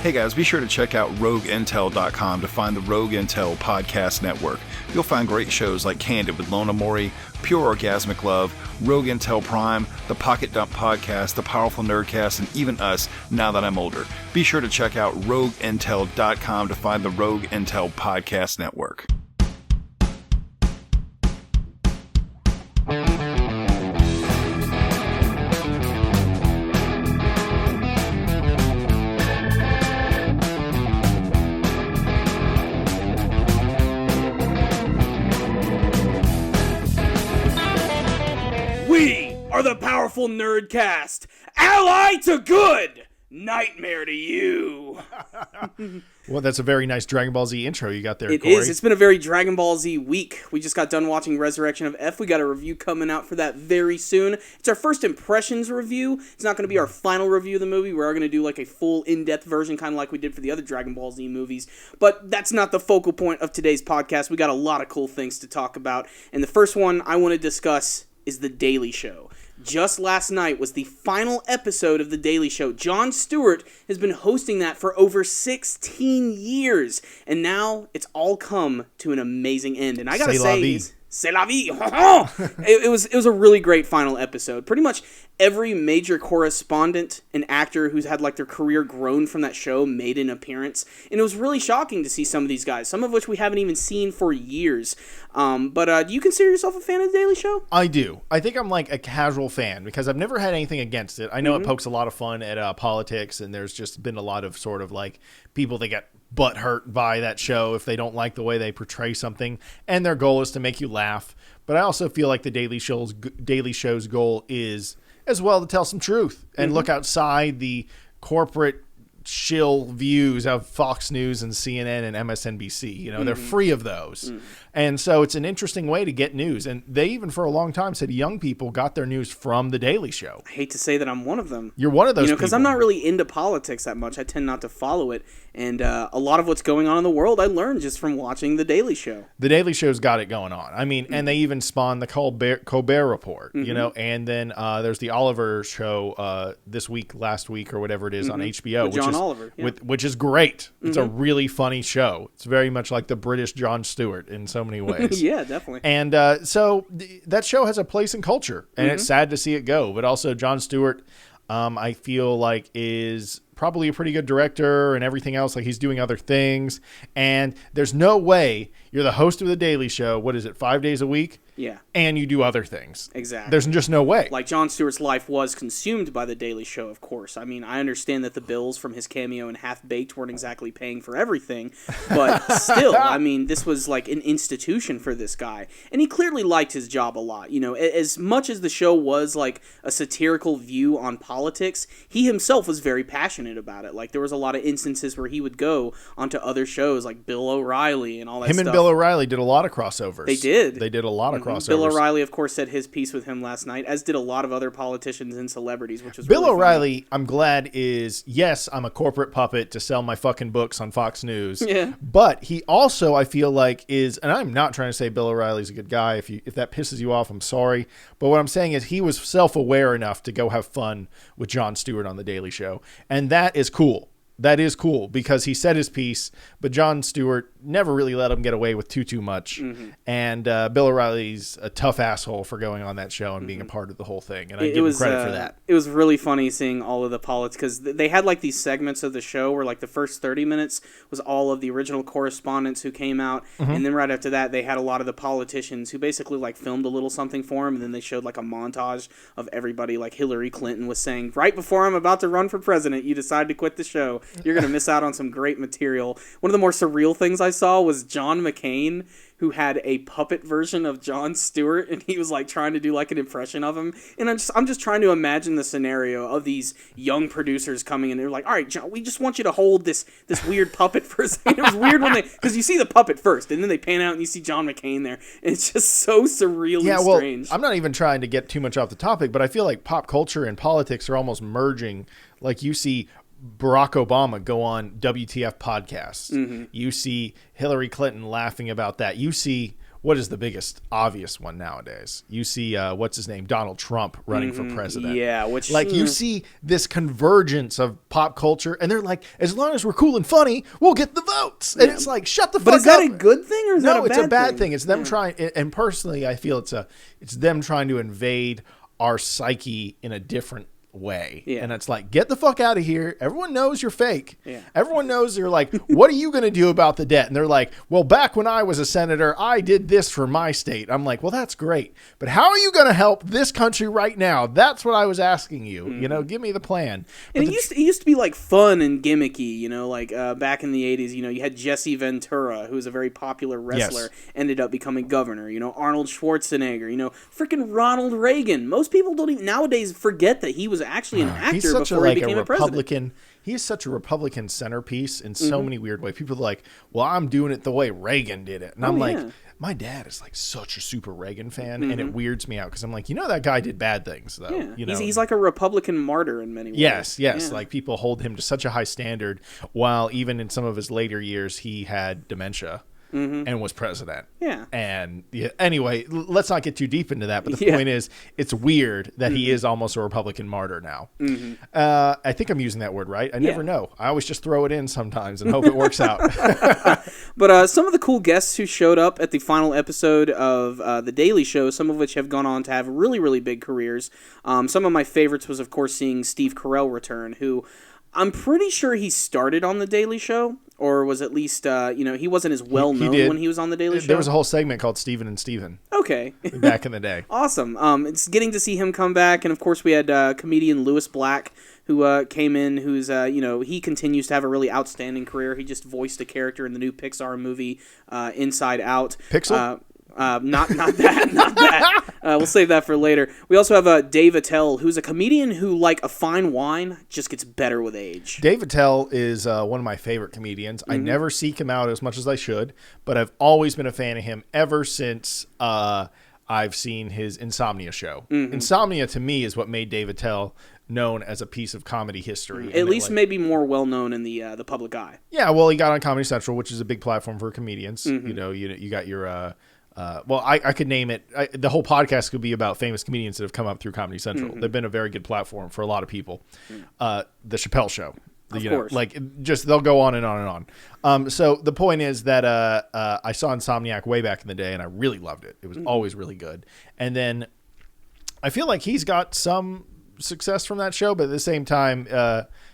Hey guys, be sure to check out RogueIntel.com to find the Rogue Intel Podcast Network. You'll find great shows like Candid with Lona Mori, Pure Orgasmic Love, Rogue Intel Prime, the Pocket Dump Podcast, the Powerful Nerdcast, and even us, Now That I'm Older. Be sure to check out RogueIntel.com to find the Rogue Intel Podcast Network. We are the Powerful Nerdcast, ally to good, nightmare to you. Well, that's a very nice Dragon Ball Z intro you got there, It Corey. is. It's been a very Dragon Ball Z week. We just got done watching Resurrection of F. We got a review coming out for that very soon. It's our first impressions review. It's not going to be our final review of the movie. We are going to do like a full in-depth version, kind of like we did for the other Dragon Ball Z movies. But that's not the focal point of today's podcast. We got a lot of cool things to talk about. And the first one I want to discuss is The Daily Show. Just last night was the final episode of The Daily Show. Jon Stewart has been hosting that for over 16 years, and now it's all come to an amazing end. And I gotta say, c'est la vie. It was a really great final episode. Pretty much every major correspondent and actor who's had like their career grown from that show made an appearance, and it was really shocking to see some of these guys, some of which we haven't even seen for years. But do you consider yourself a fan of The Daily Show? I do. I think I'm like a casual fan because I've never had anything against it. I know it pokes a lot of fun at politics, and there's just been a lot of sort of like people that get butt hurt by that show if they don't like the way they portray something, and their goal is to make you laugh. But I also feel like the Daily Show's goal is as well to tell some truth and look outside the corporate shill views of Fox News and CNN and MSNBC. You know, they're free of those. And so it's an interesting way to get news. And they even for a long time said young people got their news from The Daily Show. I hate to say that I'm one of them. You're one of those people. Because I'm not really into politics that much. I tend not to follow it. And a lot of what's going on in the world I learned just from watching The Daily Show. The Daily Show's got it going on. I mean, and they even spawned the Colbert Report, you know, and then there's the Oliver show last week or whatever it is on HBO. With John Oliver. Yeah. Which is great. It's a really funny show. It's very much like the British Jon Stewart in so many ways. Yeah, definitely. And so that show has a place in culture, and it's sad to see it go. But also Jon Stewart, I feel like is probably a pretty good director and everything else. Like he's doing other things, and there's no way you're the host of The Daily Show. What is it, 5 days a week? Yeah. And you do other things. Exactly. There's just no way. Like, Jon Stewart's life was consumed by The Daily Show, of course. I mean, I understand that the bills from his cameo in Half-Baked weren't exactly paying for everything, but still, I mean, this was like an institution for this guy. And he clearly liked his job a lot. You know, as much as the show was like a satirical view on politics, he himself was very passionate about it. Like, there was a lot of instances where he would go onto other shows like Bill O'Reilly and all that stuff. Him and Bill O'Reilly did a lot of crossovers. They did. They did a lot of crossovers. Bill O'Reilly, of course, said his piece with him last night, as did a lot of other politicians and celebrities, which was Bill really O'Reilly, funny. I'm glad is, yes, I'm a corporate puppet to sell my fucking books on Fox News. Yeah. But he also, I feel like, is, and I'm not trying to say Bill O'Reilly's a good guy. If that pisses you off, I'm sorry. But what I'm saying is he was self-aware enough to go have fun with Jon Stewart on The Daily Show. And that is cool. That is cool because he said his piece, but Jon Stewart never really let him get away with too much. And Bill O'Reilly's a tough asshole for going on that show and being a part of the whole thing. And I give him credit for that. It was really funny seeing all of the politics because they had like these segments of the show where like the first 30 minutes was all of the original correspondents who came out. And then right after that, they had a lot of the politicians who basically like filmed a little something for him. And then they showed like a montage of everybody, like Hillary Clinton was saying, right before I'm about to run for president, you decide to quit the show. You're going to miss out on some great material. One of the more surreal things I saw was John McCain, who had a puppet version of Jon Stewart, and he was like trying to do like an impression of him. And I'm just trying to imagine the scenario of these young producers coming in. They're like, all right, John, we just want you to hold this weird puppet for a second. It was weird when because you see the puppet first, and then they pan out and you see John McCain there. And it's just so surreal and strange. I'm not even trying to get too much off the topic, but I feel like pop culture and politics are almost merging. Like you see Barack Obama go on WTF podcasts. You see Hillary Clinton laughing about that. You see what is the biggest obvious one nowadays? You see, what's his name? Donald Trump running for president. Yeah, which like you see this convergence of pop culture, and they're like, as long as we're cool and funny, we'll get the votes. And it's like, shut the fuck up. But is that a good thing or is that a bad thing? No, it's a bad thing. It's them trying, and personally, I feel it's them trying to invade our psyche in a different way. Yeah. And it's like, get the fuck out of here. Everyone knows you're fake. Yeah. Everyone knows you're like, what are you going to do about the debt? And they're like, well, back when I was a senator, I did this for my state. I'm like, well, that's great. But how are you going to help this country right now? That's what I was asking you. You know, give me the plan. But and it used to be like fun and gimmicky, you know, like back in the 80s, you know, you had Jesse Ventura, who was a very popular wrestler, ended up becoming governor, you know, Arnold Schwarzenegger, you know, freaking Ronald Reagan. Most people don't even nowadays forget that he was actually an actor before he became a president. He is such a Republican centerpiece in so many weird ways. People are like, well, I'm doing it the way Reagan did it. And I'm like, my dad is like such a super Reagan fan, and it weirds me out because I'm like, you know, that guy did bad things, though. Yeah. You know? He's like a Republican martyr in many ways. Yes. Yeah. Like people hold him to such a high standard, while even in some of his later years, he had dementia. And was president. Yeah. And anyway, let's not get too deep into that. But the point is, it's weird that he is almost a Republican martyr now. I think I'm using that word right. I never know. I always just throw it in sometimes and hope it works out. But some of the cool guests who showed up at the final episode of The Daily Show, some of which have gone on to have really, really big careers. Some of my favorites was, of course, seeing Steve Carell return, who I'm pretty sure he started on The Daily Show, or was at least, he wasn't as well known when he was on The Daily Show. There was a whole segment called Steven and Steven. Okay. Back in the day. Awesome. It's getting to see him come back, and of course we had comedian Louis Black, who came in, who's, he continues to have a really outstanding career. He just voiced a character in the new Pixar movie, Inside Out. Pixel? Not that. We'll save that for later. We also have Dave Attell, who's a comedian who, like a fine wine, just gets better with age. Dave Attell is one of my favorite comedians. I never seek him out as much as I should, but I've always been a fan of him ever since I've seen his Insomnia show. Insomnia, to me, is what made Dave Attell known as a piece of comedy history. At least maybe more well-known in the public eye. Yeah, well, he got on Comedy Central, which is a big platform for comedians. You know, you got your... I could name it. The whole podcast could be about famous comedians that have come up through Comedy Central. They've been a very good platform for a lot of people. The Chappelle Show. Of course. They'll go on and on and on. So the point is that I saw Insomniac way back in the day, and I really loved it. It was always really good. And then I feel like he's got some success from that show, but at the same time,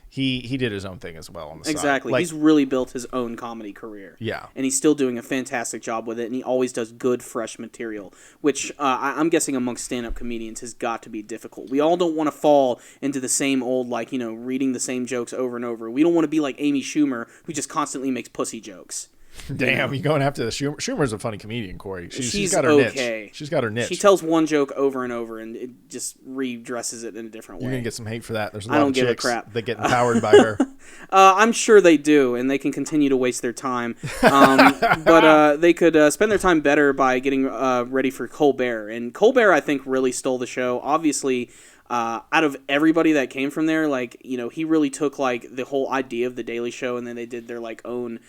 he did his own thing as well on the side. Exactly. He's really built his own comedy career. Yeah. And he's still doing a fantastic job with it, and he always does good, fresh material, which I'm guessing amongst stand-up comedians has got to be difficult. We all don't want to fall into the same old, reading the same jokes over and over. We don't want to be like Amy Schumer, who just constantly makes pussy jokes. Damn, you're going after the Schumer. Schumer's a funny comedian, Corey. She's got her okay. niche. She's got her niche. She tells one joke over and over, and it just redresses it in a different way. You're going to get some hate for that. There's a I lot don't of give a chicks crap. that get empowered by her. I'm sure they do, and they can continue to waste their time. But they could spend their time better by getting ready for Colbert. And Colbert, I think, really stole the show. Obviously, out of everybody that came from there, he really took the whole idea of the Daily Show, and then they did their own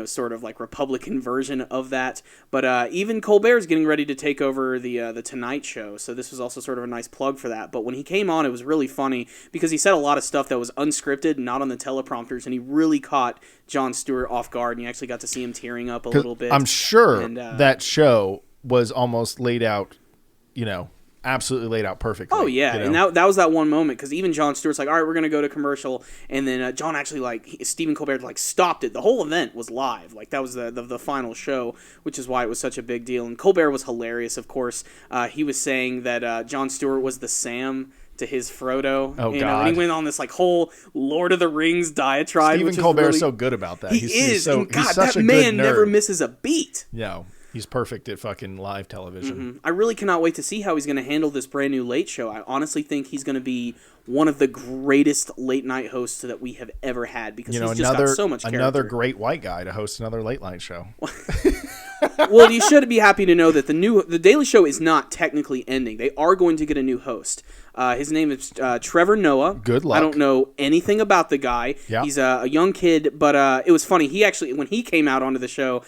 sort of Republican version of that. But even Colbert's getting ready to take over the Tonight Show, so this was also sort of a nice plug for that. But when he came on, it was really funny because he said a lot of stuff that was unscripted, not on the teleprompters, and he really caught Jon Stewart off guard, and you actually got to see him tearing up a little bit. I'm sure that show was almost laid out, absolutely laid out perfectly. Oh, yeah. And that was that one moment, because even Jon Stewart's like, all right, we're going to go to commercial. And then John actually, Stephen Colbert, stopped it. The whole event was live. That was the final show, which is why it was such a big deal. And Colbert was hilarious, of course. He was saying that Jon Stewart was the Sam to his Frodo. Oh, God. And he went on this, whole Lord of the Rings diatribe. Stephen Colbert's so good about that. He's such that a man good nerd. never misses a beat. Yeah. He's perfect at fucking live television. I really cannot wait to see how he's going to handle this brand new Late Show. I honestly think he's going to be one of the greatest late night hosts that we have ever had because he's just got so much character. Another great white guy to host another late night show. Well, you should be happy to know that the Daily Show is not technically ending. They are going to get a new host. His name is Trevor Noah. Good luck. I don't know anything about the guy. Yeah. He's a young kid, but it was funny. He actually, when he came out onto the show,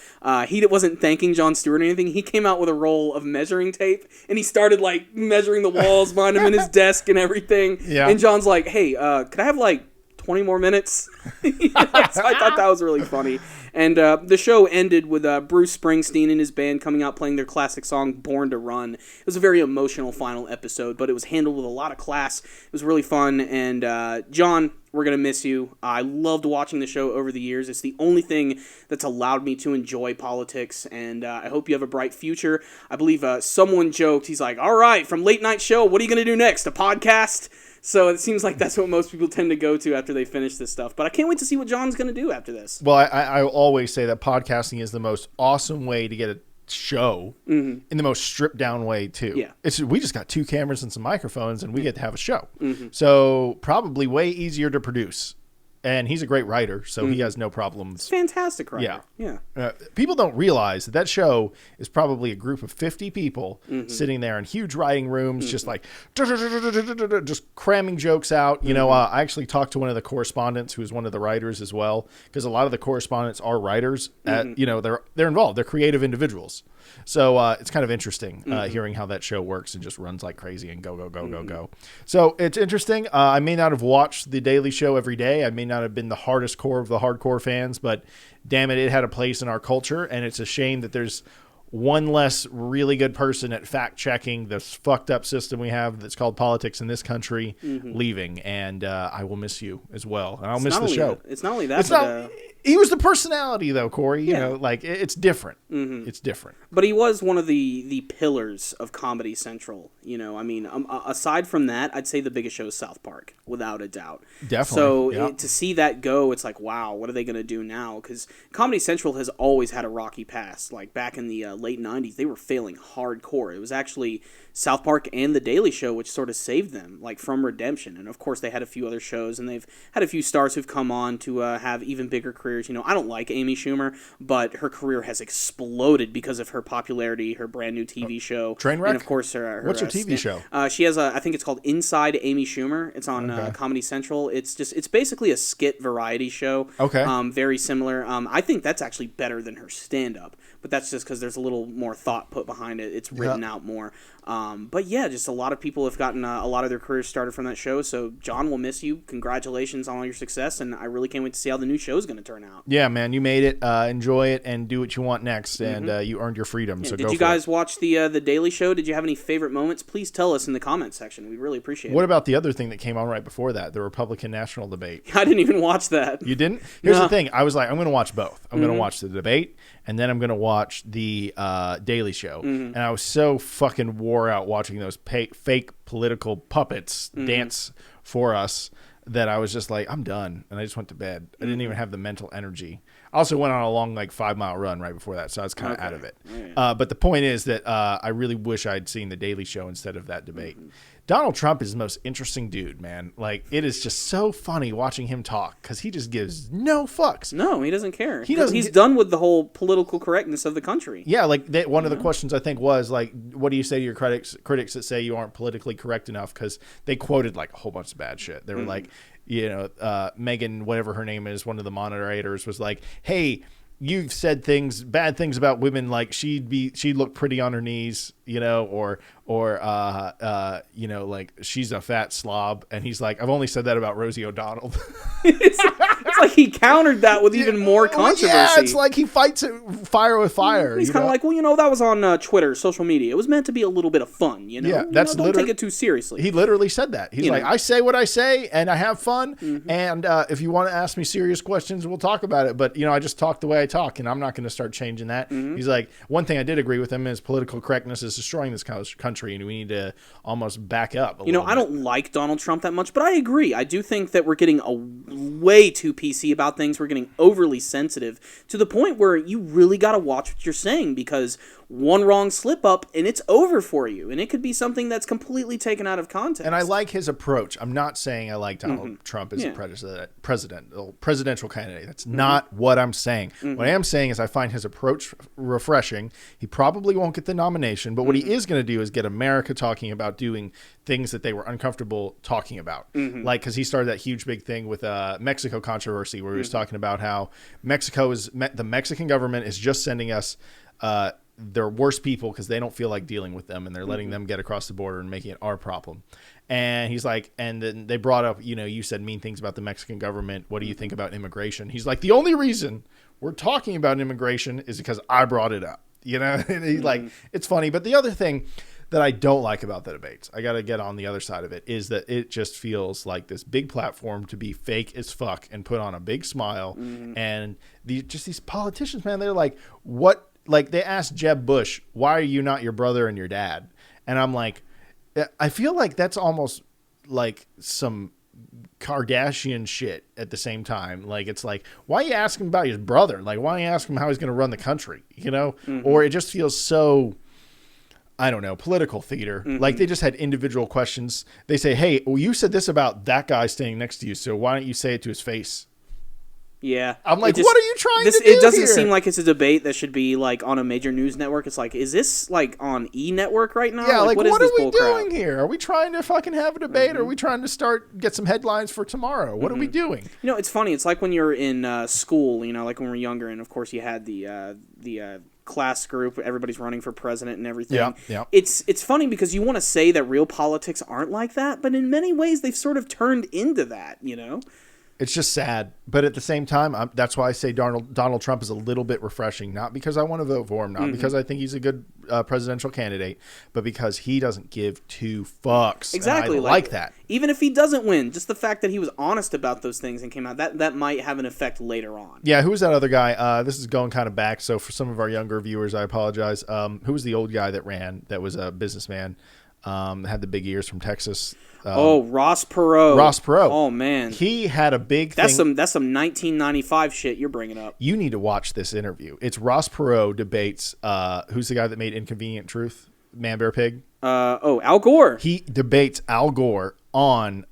he wasn't thanking Jon Stewart or anything. He came out with a roll of measuring tape, and he started like measuring the walls behind him in his desk and everything. Yeah. And John's like, "Hey, could I have like 20 more minutes?" So I thought that was really funny. And the show ended with Bruce Springsteen and his band coming out playing their classic song, Born to Run. It was a very emotional final episode, but it was handled with a lot of class. It was really fun. And John, we're going to miss you. I loved watching the show over the years. It's the only thing that's allowed me to enjoy politics, and I hope you have a bright future. I believe someone joked, he's like, all right, from late night show, what are you going to do next, a podcast? So it seems like that's what most people tend to go to after they finish this stuff. But I can't wait to see what John's going to do after this. Well, I always say that podcasting is the most awesome way to get a show in the most stripped down way too. Yeah. We just got 2 cameras and some microphones and we get to have a show. So probably way easier to produce. And he's a great writer, so he has no problems. Fantastic writer. Yeah. People don't realize that show is probably a group of 50 people sitting there in huge writing rooms, just like just cramming jokes out. You know, I actually talked to one of the correspondents who is one of the writers as well, because a lot of the correspondents are writers. You know, they're involved. They're creative individuals. So it's kind of interesting hearing how that show works and just runs like crazy and go. So it's interesting. I may not have watched The Daily Show every day. I may not have been the hardest core of the hardcore fans, but damn it had a place in our culture. And it's a shame that there's one less really good person at fact checking this fucked up system we have that's called politics in this country leaving. And I will miss you as well. And I'll miss the show. It's not only that, he was the personality though, Corey. You know, like it's different. It's different. But he was one of the pillars of Comedy Central. You know, I mean, aside from that, I'd say the biggest show is South Park, without a doubt. Definitely. So to see that go, it's like, wow, what are they going to do now? Because Comedy Central has always had a rocky past. Like back in the late 90s, they were failing hardcore. It was actually South Park and The Daily Show which sort of saved them, like from redemption. And of course, they had a few other shows, and they've had a few stars who've come on to have even bigger careers. You know, I don't like Amy Schumer, but her career has exploded because of her popularity, her brand new TV show. Trainwreck? And of course, her What's her TV show? She has I think it's called Inside Amy Schumer. It's on Comedy Central. It's basically a skit variety show. Okay. Very similar. I think that's actually better than her stand-up, but that's just because there's a little more thought put behind it. It's written out more. But yeah, just a lot of people have gotten a lot of their careers started from that show. So John, will miss you. Congratulations on all your success, and I really can't wait to see how the new show is going to turn out. Yeah, man, you made it. Enjoy it and do what you want next, and you earned your freedom. Yeah, so did you guys watch the Daily Show? Did you have any favorite moments? Please tell us in the comments section. We'd really appreciate it. What about the other thing that came on right before that, the Republican national debate? I didn't even watch that. You didn't? Here's the thing. I was like, I'm going to watch both. I'm going to watch the debate, and then I'm going to watch the Daily Show. And I was so fucking wore out watching those fake political puppets dance for us that I was just like, I'm done. And I just went to bed. I didn't even have the mental energy. I also went on a long 5-mile run right before that, so I was kind of out of it. But the point is that I really wish I'd seen the Daily Show instead of that debate. Donald Trump is the most interesting dude, man. Like, it is just so funny watching him talk because he just gives no fucks. No, he doesn't care. He's done with the whole political correctness of the country. Yeah, like one of the questions I think was like, what do you say to your critics that say you aren't politically correct enough? Because they quoted like a whole bunch of bad shit. They were like, you know, Megan, whatever her name is, one of the moderators was like, hey, you've said bad things about women, like she'd look pretty on her knees, you know, or you know, like she's a fat slob. And he's like, I've only said that about Rosie O'Donnell. It's like he countered that with even more controversy. Yeah, it's like he fights fire with fire. He's kind of like, well, you know, that was on Twitter, social media. It was meant to be a little bit of fun, you know? Yeah, don't take it too seriously. He literally said that. He's like, I say what I say, and I have fun, and if you want to ask me serious questions, we'll talk about it. But, you know, I just talk the way I talk, and I'm not going to start changing that. He's like, one thing I did agree with him is political correctness is destroying this country, and we need to almost back up a little bit. I don't like Donald Trump that much, but I agree. I do think that we're getting way too PC about things. We're getting overly sensitive to the point where you really got to watch what you're saying, because one wrong slip up and it's over for you. And it could be something that's completely taken out of context. And I like his approach. I'm not saying I like Donald Trump as a presidential candidate. That's not what I'm saying. What I am saying is I find his approach refreshing. He probably won't get the nomination, but what he is going to do is get America talking about doing things that they were uncomfortable talking about. Like, because he started that huge big thing with Mexico controversy where he was talking about how the Mexican government is just sending us their worst people because they don't feel like dealing with them, and they're letting them get across the border and making it our problem. And he's like, and then they brought up, you said mean things about the Mexican government. What do you think about immigration? He's like, the only reason we're talking about immigration is because I brought it up, and he's like, it's funny. But the other thing that I don't like about the debates, I got to get on the other side of it, is that it just feels like this big platform to be fake as fuck and put on a big smile. And these politicians, man, they're like, what? Like, they asked Jeb Bush, why are you not your brother and your dad? And I'm like, I feel like that's almost like some Kardashian shit at the same time. Like, it's like, why are you asking about his brother? Like, why are you asking him how he's going to run the country? Or it just feels so, I don't know, political theater. Like, they just had individual questions. They say, hey, well, you said this about that guy standing next to you, so why don't you say it to his face? Yeah. I'm like, what are you trying to do It doesn't here? seem like it's a debate that should be, like, on a major news network. It's like, is this, like, on E! Network right now? Yeah, like what is are we bull crap? doing here? Are we trying to fucking have a debate? Or are we trying to get some headlines for tomorrow? What are we doing? It's funny. It's like when you're in school, like when we're younger, and, of course, you had the class group, everybody's running for president and everything. Yeah. It's funny because you want to say that real politics aren't like that, but in many ways they've sort of turned into that, It's just sad. But at the same time, that's why I say Donald Trump is a little bit refreshing. Not because I want to vote for him, not because I think he's a good presidential candidate, but because he doesn't give two fucks. Exactly. And I like that. Even if he doesn't win, just the fact that he was honest about those things and came out, that might have an effect later on. Yeah, who was that other guy? This is going kind of back, so for some of our younger viewers, I apologize. Who was the old guy that ran, that was a businessman, had the big ears from Texas? Ross Perot. Ross Perot. Oh, man. He had a big That's thing. That's some 1995 shit you're bringing up. You need to watch this interview. It's Ross Perot debates, who's the guy that made Inconvenient Truth? Man, Bear, Pig? Al Gore. He debates Al Gore on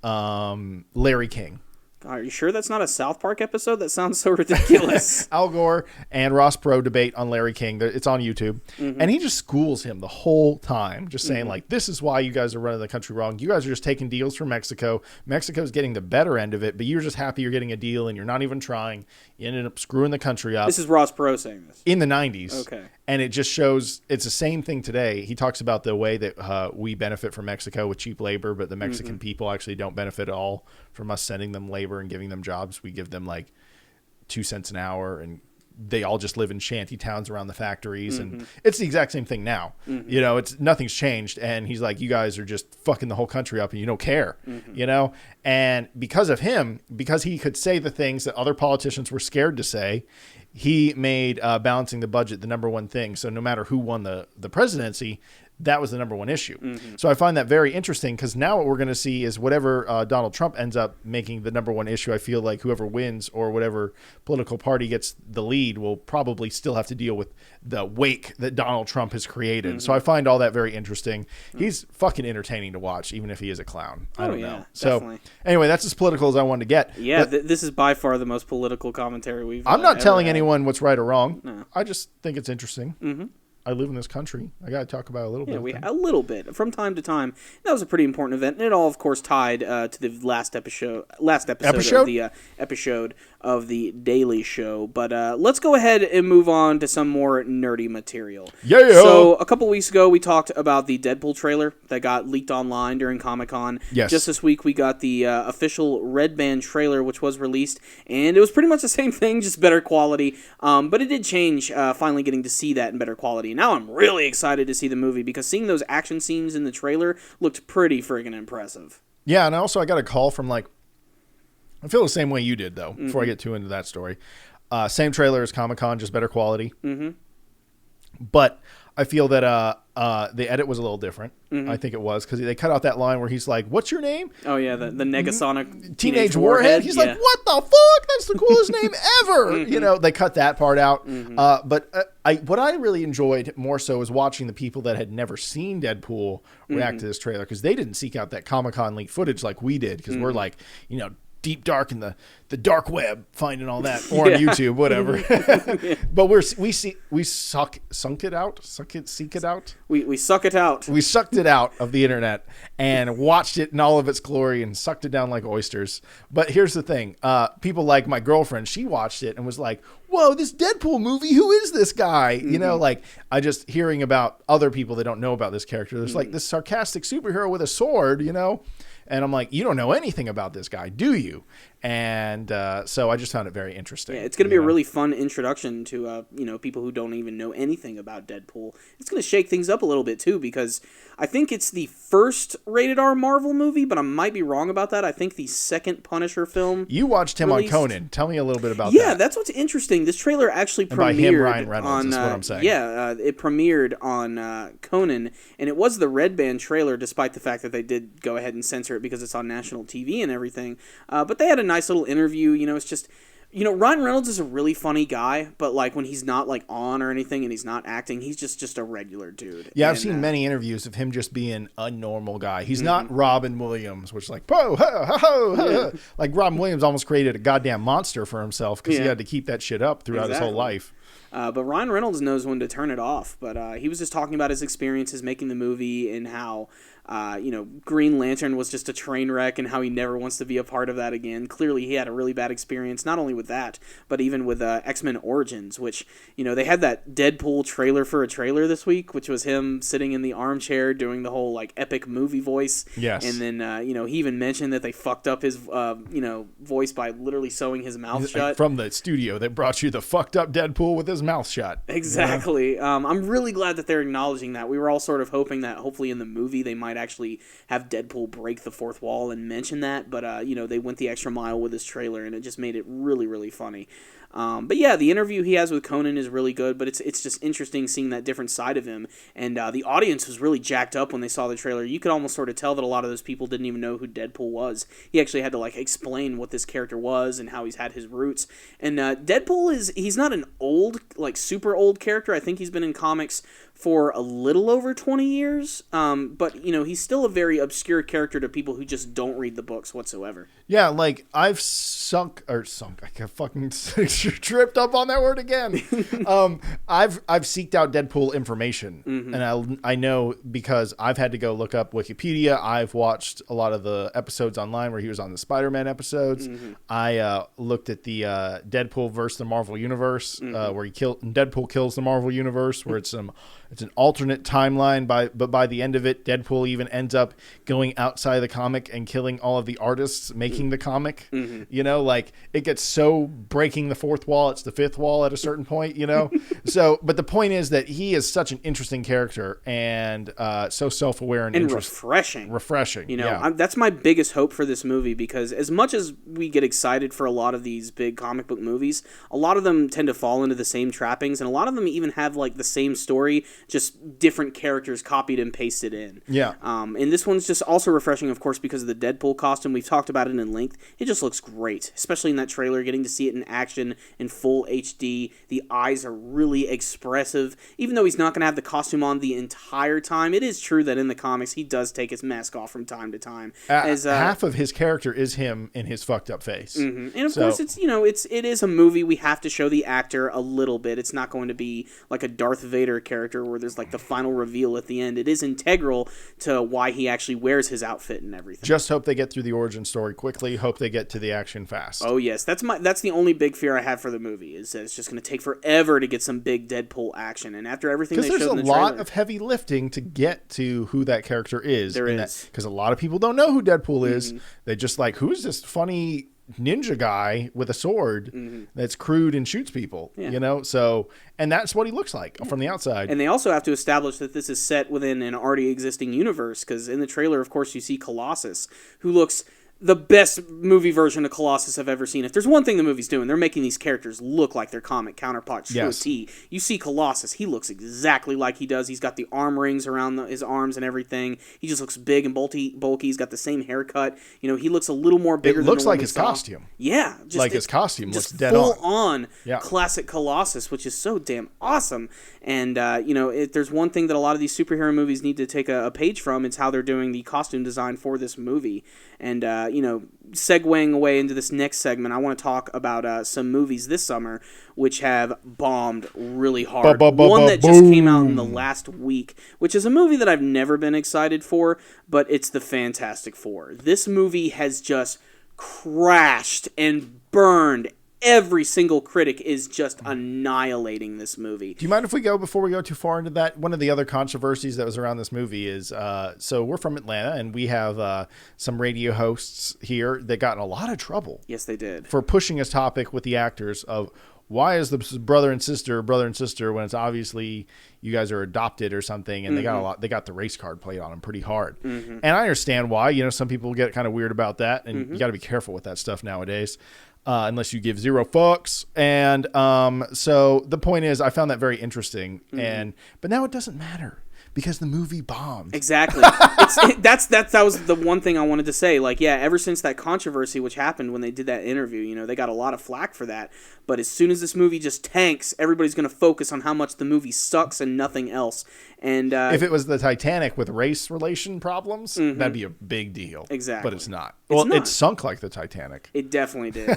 Larry King. Are you sure that's not a South Park episode? That sounds so ridiculous. Al Gore and Ross Perot debate on Larry King. It's on YouTube. And he just schools him the whole time, just saying, like, this is why you guys are running the country wrong. You guys are just taking deals from Mexico. Mexico's getting the better end of it, but you're just happy you're getting a deal and you're not even trying. You ended up screwing the country up. This is Ross Perot saying this. In the 90s. Okay. And it just shows it's the same thing today. He talks about the way that we benefit from Mexico with cheap labor, but the Mexican people actually don't benefit at all from us sending them labor and giving them jobs. We give them like 2 cents an hour, and they all just live in shanty towns around the factories. And it's the exact same thing now. It's nothing's changed. And he's like, you guys are just fucking the whole country up and you don't care, and because of him, because he could say the things that other politicians were scared to say, he made balancing the budget the number one thing. So no matter who won the presidency, that was the number one issue. So I find that very interesting, because now what we're going to see is whatever Donald Trump ends up making the number one issue, I feel like whoever wins or whatever political party gets the lead will probably still have to deal with the wake that Donald Trump has created. So I find all that very interesting. He's fucking entertaining to watch, even if he is a clown. I don't know. So definitely. Anyway, that's as political as I wanted to get. Yeah, this is by far the most political commentary we've I'm not ever telling had. anyone what's right or wrong. No. I just think it's interesting. I live in this country. I got to talk about it a little bit. A little bit from time to time. That was a pretty important event, and it all, of course, tied to the last episode of the Daily Show. But let's go ahead and move on to some more nerdy material. Yeah. So a couple weeks ago, we talked about the Deadpool trailer that got leaked online during Comic-Con. Yes. Just this week, we got the official Red Band trailer, which was released, and it was pretty much the same thing, just better quality. But it did change, finally getting to see that in better quality. Now I'm really excited to see the movie, because seeing those action scenes in the trailer looked pretty friggin' impressive. Yeah, and also I got a call from, like, I feel the same way you did, though, before I get too into that story. Same trailer as Comic-Con, just better quality. But I feel that the edit was a little different. I think it was because they cut out that line where he's like, "What's your name?" Oh yeah, the Negasonic Teenage Warhead. He's like, "What the fuck? That's the coolest name ever!" You know, they cut that part out. But what I really enjoyed more so was watching the people that had never seen Deadpool react to this trailer, because they didn't seek out that Comic-Con leaked footage like we did, because we're like, you know, deep dark in the dark web finding all that, or on YouTube, whatever. But we suck it out. We sucked it out of the internet and watched it in all of its glory and sucked it down like oysters. But here's the thing. People like my girlfriend, she watched it and was like, "Whoa, this Deadpool movie, who is this guy?" You know, like, I just hearing about other people that don't know about this character. There's like this sarcastic superhero with a sword, you know? And I'm like, you don't know anything about this guy, do you? And so I just found it very interesting. Yeah, it's going to be a really fun introduction to people who don't even know anything about Deadpool. It's going to shake things up a little bit too, because I think it's the first rated R Marvel movie, but I might be wrong about that. I think the second Punisher film. You watched him on Conan. Tell me a little bit about that. Yeah, that's what's interesting. This trailer actually premiered by him, Ryan Reynolds, is what I'm saying. Yeah, it premiered on Conan, and it was the Red Band trailer, despite the fact that they did go ahead and censor it because it's on national TV and everything. But they had a nice little interview. You know, it's just, you know, Ryan Reynolds is a really funny guy, but like when he's not like on or anything and he's not acting, he's just a regular dude. Yeah, I've seen many interviews of him just being a normal guy. He's not Robin Williams, which is like, ho, ho, ho, ho. Like Robin Williams almost created a goddamn monster for himself because he had to keep that shit up throughout his whole life. But Ryan Reynolds knows when to turn it off. But he was just talking about his experiences making the movie and how, Green Lantern was just a train wreck and how he never wants to be a part of that again. Clearly, he had a really bad experience, not only with that, but even with X-Men Origins, which, you know, they had that Deadpool trailer for a trailer this week, which was him sitting in the armchair doing the whole, like, epic movie voice. Yes. And then, he even mentioned that they fucked up his, voice by literally sewing his mouth shut. Like from the studio, they brought you the fucked up Deadpool with his mouth shut. Exactly. Yeah. I'm really glad that they're acknowledging that. We were all sort of hoping that hopefully in the movie they might actually have Deadpool break the fourth wall and mention that, but they went the extra mile with this trailer, and it just made it really, really funny. But yeah, the interview he has with Conan is really good, but it's just interesting seeing that different side of him. And the audience was really jacked up when they saw the trailer. You could almost sort of tell that a lot of those people didn't even know who Deadpool was. He actually had to like explain what this character was and how he's had his roots. And Deadpool he's not an old, like super old character. I think he's been in comics for a little over 20 years. But he's still a very obscure character to people who just don't read the books whatsoever. Yeah, like I've sunk. I got fucking tripped up on that word again. I've seeked out Deadpool information, and I know because I've had to go look up Wikipedia. I've watched a lot of the episodes online where he was on the Spider-Man episodes. I looked at the Deadpool versus the Marvel Universe, where Deadpool kills the Marvel Universe, where it's an alternate timeline. But by the end of it, Deadpool even ends up going outside the comic and killing all of the artists making the comic. Like it gets so breaking the fourth wall, it's the fifth wall at a certain point. So, but the point is that he is such an interesting character and so self-aware and refreshing. That's my biggest hope for this movie, because as much as we get excited for a lot of these big comic book movies, a lot of them tend to fall into the same trappings, and a lot of them even have like the same story, just different characters copied and pasted in. Yeah. And this one's just also refreshing, of course, because of the Deadpool costume. We've talked about it in length. It just looks great, especially in that trailer, getting to see it in action in full HD. The eyes are really expressive. Even though he's not going to have the costume on the entire time, it is true that in the comics he does take his mask off from time to time. Half of his character is him in his fucked up face. And of course, it is a movie. We have to show the actor a little bit. It's not going to be like a Darth Vader character where there's like the final reveal at the end. It is integral to why he actually wears his outfit and everything. Just hope they get through the origin story quickly. Hope they get to the action fast. Oh yes, that's the only big fear I have for the movie, is that it's just going to take forever to get some big Deadpool action. And after everything they showed in the trailer, because there's a lot of heavy lifting to get to who that character is. There is, because a lot of people don't know who Deadpool is. They just like, who's this funny ninja guy with a sword that's crude and shoots people, so, and that's what he looks like from the outside. And they also have to establish that this is set within an already existing universe, because in the trailer, of course, you see Colossus, who looks the best movie version of Colossus I've ever seen. If there's one thing the movie's doing, they're making these characters look like their comic counterparts to a T. You see Colossus, he looks exactly like he does. He's got the arm rings around his arms and everything. He just looks big and bulky. He's got the same haircut. You know, he looks a little more bigger than the one looks like his costume. Yeah. His costume looks dead full on. Classic Colossus, which is so damn awesome. And, you know, if there's one thing that a lot of these superhero movies need to take a page from, it's how they're doing the costume design for this movie. And, you know, segueing away into this next segment, I want to talk about some movies this summer which have bombed really hard. One that just came out in the last week, which is a movie that I've never been excited for, but it's The Fantastic Four. This movie has just crashed and burned. Every single critic is just annihilating this movie. Do you mind if we go, before we go too far into that? One of the other controversies that was around this movie is, so we're from Atlanta, and we have some radio hosts here that got in a lot of trouble. Yes, they did. For pushing a topic with the actors of, why is the brother and sister when it's obviously you guys are adopted or something, and they got the race card played on them pretty hard. And I understand why. You know, some people get kind of weird about that, and you got to be careful with that stuff nowadays. Unless you give zero fucks. And so the point is, I found that very interesting. But now it doesn't matter because the movie bombed. Exactly. That was the one thing I wanted to say. Like, yeah, ever since that controversy which happened when they did that interview, you know, they got a lot of flack for that. But as soon as this movie just tanks, everybody's going to focus on how much the movie sucks and nothing else. And if it was the Titanic with race relation problems, that'd be a big deal. Exactly. But it's not. It sunk like the Titanic. It definitely did.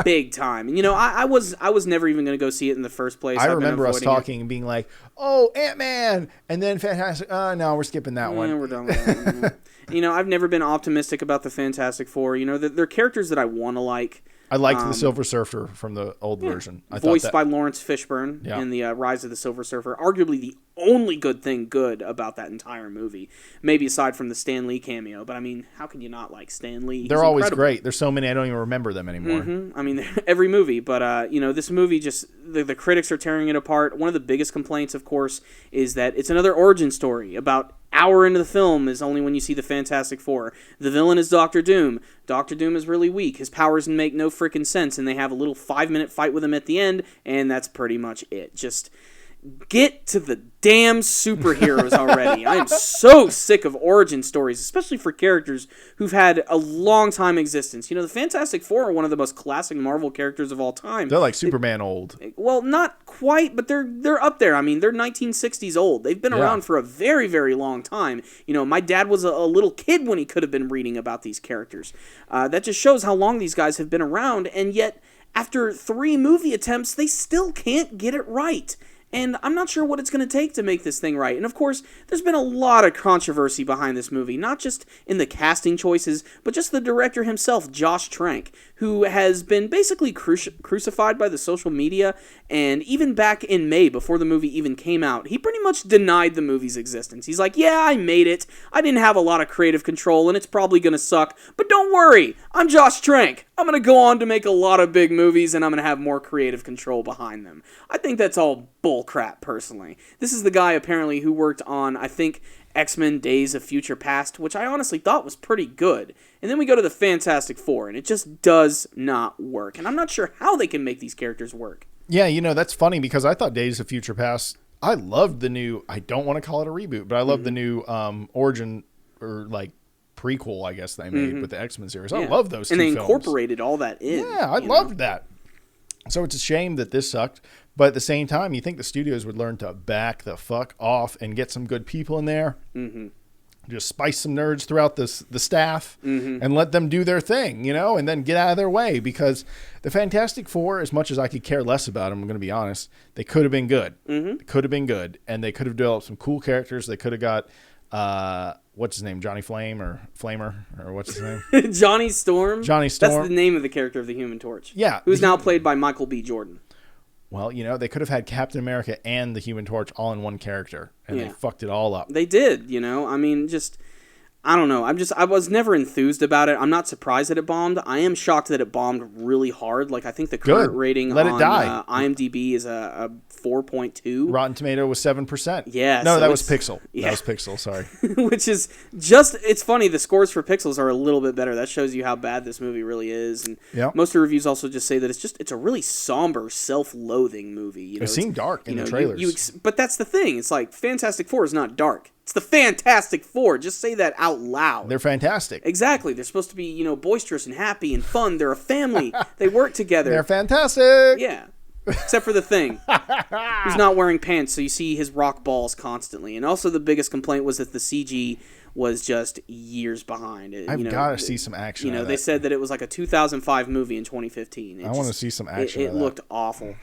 Big time. And, you know, I was never even going to go see it in the first place. I remember us talking and being like, oh, Ant-Man, and then Fantastic. No, we're skipping that one. We're done with that. You know, I've never been optimistic about the Fantastic Four. You know, they're characters that I want to like. I liked the Silver Surfer from the old version. Voiced by Lawrence Fishburne in the Rise of the Silver Surfer. Arguably the only good about that entire movie. Maybe aside from the Stan Lee cameo. But, I mean, how can you not like Stan Lee? They're always great. There's so many, I don't even remember them anymore. I mean, every movie. But, you know, this movie just, the critics are tearing it apart. One of the biggest complaints, of course, is that it's another origin story. About hour into the film is only when you see the Fantastic Four. The villain is Doctor Doom. Doctor Doom is really weak. His powers make no freaking sense, and they have a little 5-minute fight with him at the end, and that's pretty much it. Just get to the damn superheroes already. I am so sick of origin stories, especially for characters who've had a long time existence. You know, the Fantastic Four are one of the most classic Marvel characters of all time. They're like Superman old. Well, not quite, but they're up there. I mean, they're 1960s old. They've been around for a very, very long time. You know, my dad was a little kid when he could have been reading about these characters. That just shows how long these guys have been around, and yet, after 3 movie attempts, they still can't get it right. And I'm not sure what it's going to take to make this thing right. And of course, there's been a lot of controversy behind this movie, not just in the casting choices, but just the director himself, Josh Trank, who has been basically crucified by the social media. And even back in May, before the movie even came out, he pretty much denied the movie's existence. He's like, yeah, I made it. I didn't have a lot of creative control, and it's probably going to suck. But don't worry, I'm Josh Trank. I'm going to go on to make a lot of big movies, and I'm going to have more creative control behind them. I think that's all bullcrap, personally. This is the guy, apparently, who worked on, I think, X-Men Days of Future Past, which I honestly thought was pretty good. And then we go to the Fantastic Four, and it just does not work. And I'm not sure how they can make these characters work. Yeah, you know, that's funny, because I thought Days of Future Past, I loved the new, I don't want to call it a reboot, but I love the new origin, or like, prequel, I guess, they made with the X-Men series. I love those two films. And they incorporated all that in. Yeah, I loved that. So it's a shame that this sucked. But at the same time, you think the studios would learn to back the fuck off and get some good people in there. Just spice some nerds throughout the staff and let them do their thing, you know, and then get out of their way. Because the Fantastic Four, as much as I could care less about them, I'm going to be honest, they could have been good. They could have been good. And they could have developed some cool characters. They could have got... what's his name? Johnny Flame or Flamer or what's his name? Johnny Storm. Johnny Storm. That's the name of the character of the Human Torch. Yeah. Who's now played by Michael B. Jordan. Well, you know, they could have had Captain America and the Human Torch all in one character, and they fucked it all up. They did, you know. I mean, just... I don't know. I was never enthused about it. I'm not surprised that it bombed. I am shocked that it bombed really hard. Like, I think the current rating Let on it die. IMDb is a 4.2. Rotten Tomato was 7%. Yeah. No, so that was Pixel. Yeah. That was Pixel, sorry. Which is just, it's funny, the scores for Pixels are a little bit better. That shows you how bad this movie really is. And most of the reviews also just say that it's a really somber, self-loathing movie. You know, it seemed dark in the trailers. But that's the thing. It's like, Fantastic Four is not dark. It's the Fantastic Four. Just say that out loud. They're fantastic. Exactly. They're supposed to be, boisterous and happy and fun. They're a family. They work together. They're fantastic. Yeah. Except for the Thing. He's not wearing pants, so you see his rock balls constantly. And also the biggest complaint was that the CG was just years behind. I've got to see some action. They said that it was like a 2005 movie in 2015. I want to see some action. It looked awful.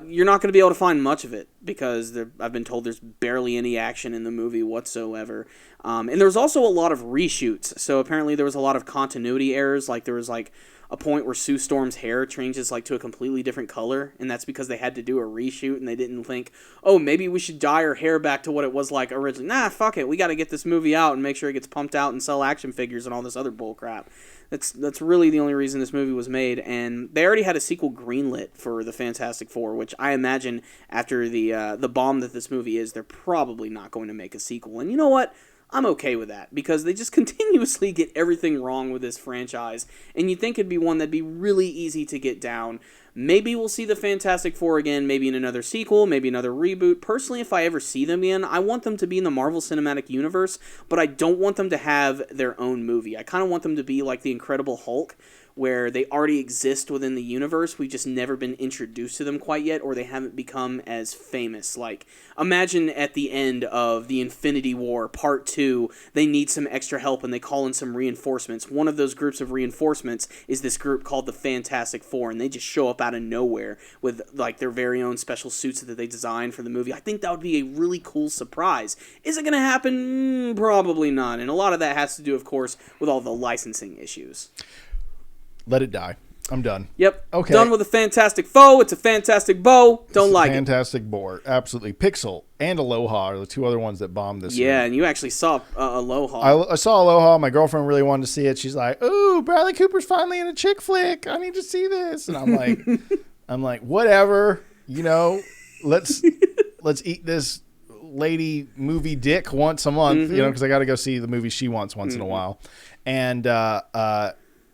You're not going to be able to find much of it because I've been told there's barely any action in the movie whatsoever. And there was also a lot of reshoots. So apparently there was a lot of continuity errors. Like there was like a point where Sue Storm's hair changes like to a completely different color, and that's because they had to do a reshoot and they didn't think, oh, maybe we should dye her hair back to what it was like originally. Nah, fuck it. We got to get this movie out and make sure it gets pumped out and sell action figures and all this other bull crap. That's really the only reason this movie was made, and they already had a sequel greenlit for the Fantastic Four, which I imagine after the bomb that this movie is, they're probably not going to make a sequel. And you know what? I'm okay with that, because they just continuously get everything wrong with this franchise, and you'd think it'd be one that'd be really easy to get down. Maybe we'll see the Fantastic Four again, maybe in another sequel, maybe another reboot. Personally, if I ever see them again, I want them to be in the Marvel Cinematic Universe, but I don't want them to have their own movie. I kind of want them to be like the Incredible Hulk, where they already exist within the universe. We've just never been introduced to them quite yet, or they haven't become as famous. Like, imagine at the end of the Infinity War Part 2, they need some extra help and they call in some reinforcements. One of those groups of reinforcements is this group called the Fantastic Four, and they just show up out of nowhere with like their very own special suits that they designed for the movie. I think that would be a really cool surprise. Is it going to happen? Probably not. And a lot of that has to do, of course, with all the licensing issues. Let it die. I'm done. Yep. Okay. Done with a fantastic foe. It's a fantastic bow. Don't like it. Fantastic boar. Absolutely. Pixel and Aloha are the two other ones that bombed this year. Yeah, and you actually saw Aloha. I saw Aloha. My girlfriend really wanted to see it. She's like, "Ooh, Bradley Cooper's finally in a chick flick. I need to see this." And I'm like, whatever. Let's eat this lady movie dick once a month. Mm-hmm. Because I got to go see the movie she wants once in a while. And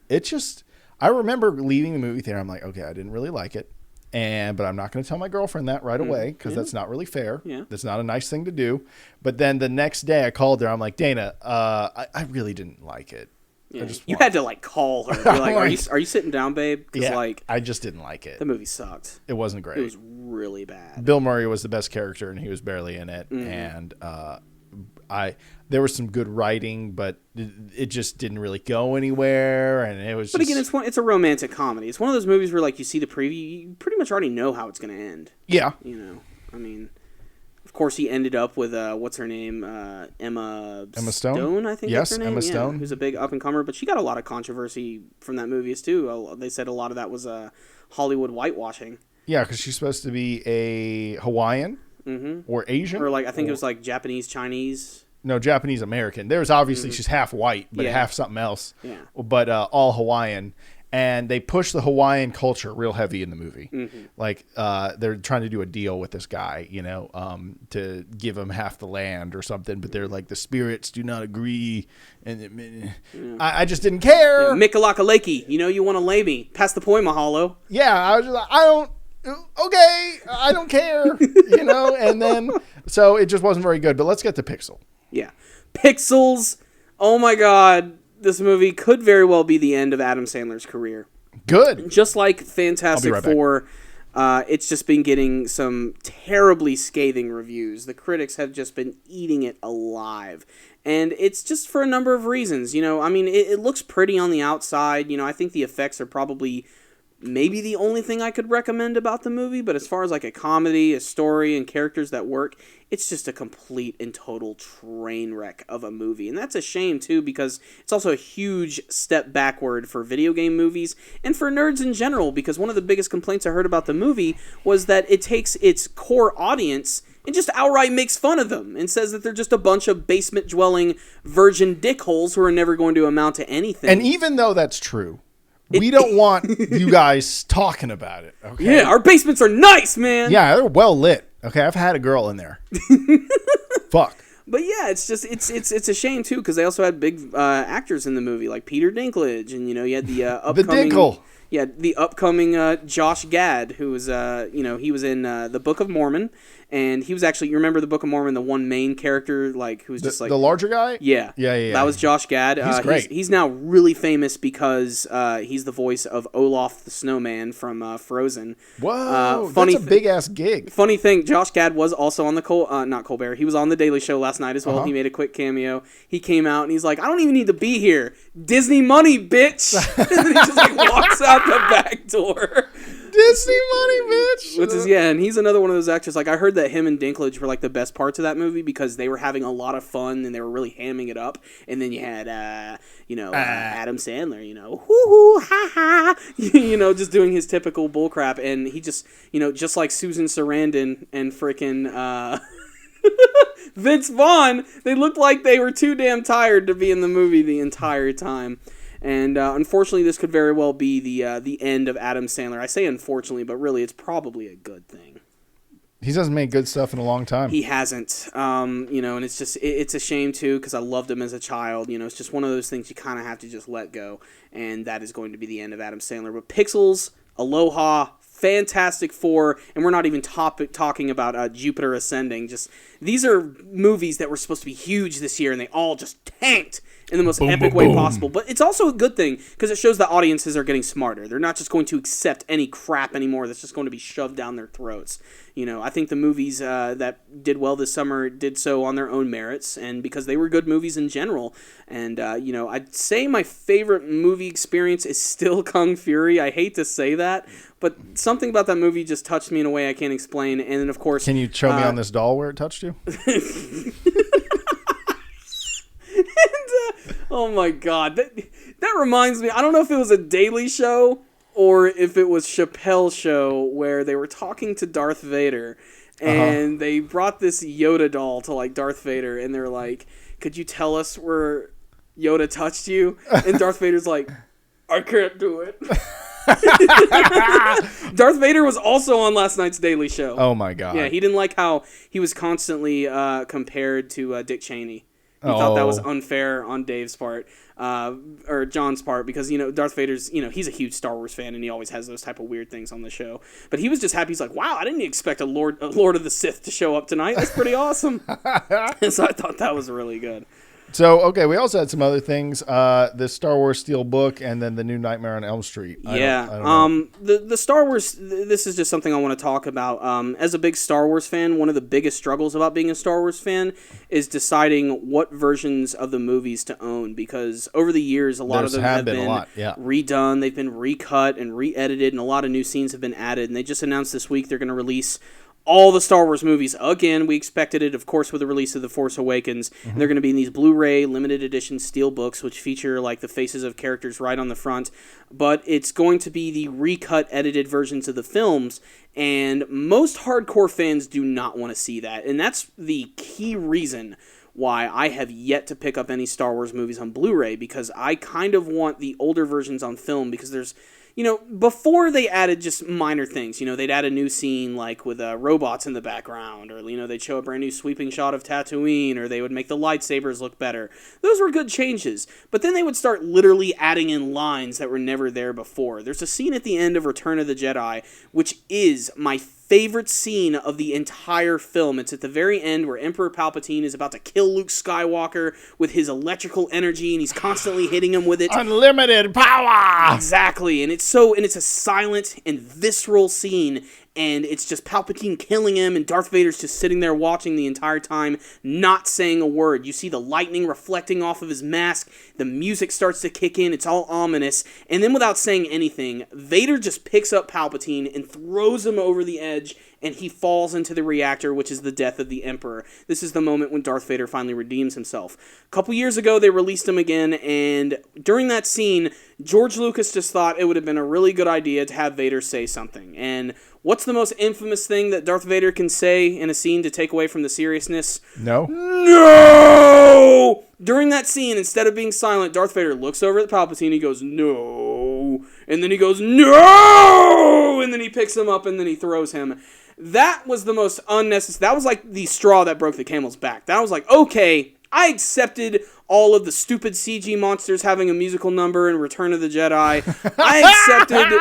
it just. I remember leaving the movie theater. I'm like, okay, I didn't really like it, but I'm not going to tell my girlfriend that right away because that's not really fair. Yeah. That's not a nice thing to do. But then the next day I called her. I'm like, Dana, I really didn't like it. Yeah. You had to call her. You're like, are you sitting down, babe? Yeah, I just didn't like it. The movie sucked. It wasn't great. It was really bad. Bill Murray was the best character, and he was barely in it. And there was some good writing, but it just didn't really go anywhere, and it was. But again, it's a romantic comedy. It's one of those movies where, like, you see the preview, you pretty much already know how it's going to end. Yeah. I mean, of course, he ended up with what's her name, Emma Stone. I think that's her name. Emma Stone, who's a big up and comer, but she got a lot of controversy from that movie too. They said a lot of that was Hollywood whitewashing. Yeah, because she's supposed to be a Hawaiian or Asian, or like I think it was like Japanese, Chinese. No, Japanese American. There's obviously she's half white, but half something else. Yeah. But all Hawaiian, and they push the Hawaiian culture real heavy in the movie. Like they're trying to do a deal with this guy, to give him half the land or something. But they're like, the spirits do not agree, and I just didn't care. Mikalaka you want to lay me? Pass the point, Mahalo. Yeah, I was just like, I don't care, And then so it just wasn't very good. But let's get to Pixel. Yeah. Pixels. Oh my God. This movie could very well be the end of Adam Sandler's career. Good. Just like Fantastic Four, it's just been getting some terribly scathing reviews. The critics have just been eating it alive. And it's just for a number of reasons. It looks pretty on the outside. I think the effects are probably maybe the only thing I could recommend about the movie, but as far as like a comedy, a story, and characters that work, it's just a complete and total train wreck of a movie. And that's a shame too, because it's also a huge step backward for video game movies and for nerds in general, because one of the biggest complaints I heard about the movie was that it takes its core audience and just outright makes fun of them and says that they're just a bunch of basement-dwelling virgin dickholes who are never going to amount to anything. And even though that's true, we don't want you guys talking about it, okay? Yeah, our basements are nice, man! Yeah, they're well lit. Okay, I've had a girl in there. Fuck. But yeah, it's just it's a shame too because they also had big actors in the movie like Peter Dinklage, and you had the upcoming the upcoming Josh Gad, who was he was in the Book of Mormon, and he was actually, you remember the Book of Mormon, the one main character who was just like the larger guy. Yeah. That was Josh Gad. He's great. He's now really famous because he's the voice of Olaf the Snowman from Frozen. Whoa, that's a big ass gig. Funny thing, Josh Gad was also on the not Colbert. He was on the Daily Show last night as well. He made a quick cameo. He came out and he's like, "I don't even need to be here. Disney money, bitch." And then he just walks out the back door. Disney money, bitch. Which is, and he's another one of those actors. Like, I heard that him and Dinklage were the best parts of that movie because they were having a lot of fun and they were really hamming it up. And then you had, Adam Sandler, hoo-hoo, ha-ha, just doing his typical bullcrap. And he just, just like Susan Sarandon and frickin' Vince Vaughn, they looked like they were too damn tired to be in the movie the entire time. And unfortunately, this could very well be the end of Adam Sandler. I say unfortunately, but really, it's probably a good thing. He hasn't made good stuff in a long time. He hasn't, and it's just it's a shame too because I loved him as a child. It's just one of those things you kind of have to just let go, and that is going to be the end of Adam Sandler. But Pixels, Aloha, Fantastic Four, and we're not even talking about Jupiter Ascending. Just these are movies that were supposed to be huge this year, and they all just tanked in the most epic way possible. But it's also a good thing because it shows that audiences are getting smarter. They're not just going to accept any crap anymore that's just going to be shoved down their throats. I think the movies that did well this summer did so on their own merits and because they were good movies in general. And, I'd say my favorite movie experience is still Kung Fury. I hate to say that, but something about that movie just touched me in a way I can't explain. And then, of course... Can you show me on this doll where it touched you? Oh my god, that reminds me, I don't know if it was a Daily Show or if it was Chappelle's Show where they were talking to Darth Vader and they brought this Yoda doll to Darth Vader and they're like, "Could you tell us where Yoda touched you?" And Darth Vader's like, "I can't do it." Darth Vader was also on last night's Daily Show. Oh my god. Yeah, he didn't like how he was constantly compared to Dick Cheney. He thought that was unfair on Dave's part, or John's part, because, Darth Vader's, he's a huge Star Wars fan, and he always has those type of weird things on the show. But he was just happy. He's like, "Wow, I didn't expect a Lord of the Sith to show up tonight. That's pretty awesome." And so I thought that was really good. So, okay, we also had some other things. The Star Wars Steel Book and then the new Nightmare on Elm Street. Yeah. I don't know. The Star Wars, this is just something I want to talk about. As a big Star Wars fan, one of the biggest struggles about being a Star Wars fan is deciding what versions of the movies to own, because over the years, a lot of them have been redone, they've been recut and re-edited, and a lot of new scenes have been added, and they just announced this week they're going to release all the Star Wars movies again. We expected it, of course, with the release of The Force Awakens. Mm-hmm. They're going to be in these Blu-ray limited edition steel books, which feature the faces of characters right on the front. But it's going to be the recut, edited versions of the films, and most hardcore fans do not want to see that. And that's the key reason why I have yet to pick up any Star Wars movies on Blu-ray, because I kind of want the older versions on film, because there's... before they added just minor things, they'd add a new scene with robots in the background, or, they'd show a brand new sweeping shot of Tatooine, or they would make the lightsabers look better. Those were good changes. But then they would start literally adding in lines that were never there before. There's a scene at the end of Return of the Jedi, which is my favorite scene of the entire film. It's at the very end where Emperor Palpatine is about to kill Luke Skywalker with his electrical energy, and he's constantly hitting him with it. Unlimited power! Exactly, and it's a silent and visceral scene, and it's just Palpatine killing him, and Darth Vader's just sitting there watching the entire time, not saying a word. You see the lightning reflecting off of his mask, the music starts to kick in, it's all ominous, and then without saying anything, Vader just picks up Palpatine and throws him over the edge, and he falls into the reactor, which is the death of the Emperor. This is the moment when Darth Vader finally redeems himself. A couple years ago, they released him again, and during that scene, George Lucas just thought it would have been a really good idea to have Vader say something. And What's the most infamous thing that Darth Vader can say in a scene to take away from the seriousness? No. No! During that scene, instead of being silent, Darth Vader looks over at Palpatine, he goes, no! And then he goes, no! And then he picks him up and then he throws him. That was the most unnecessary. That was like the straw that broke the camel's back. That was like, okay, I accepted all of the stupid CG monsters having a musical number in Return of the Jedi. I accepted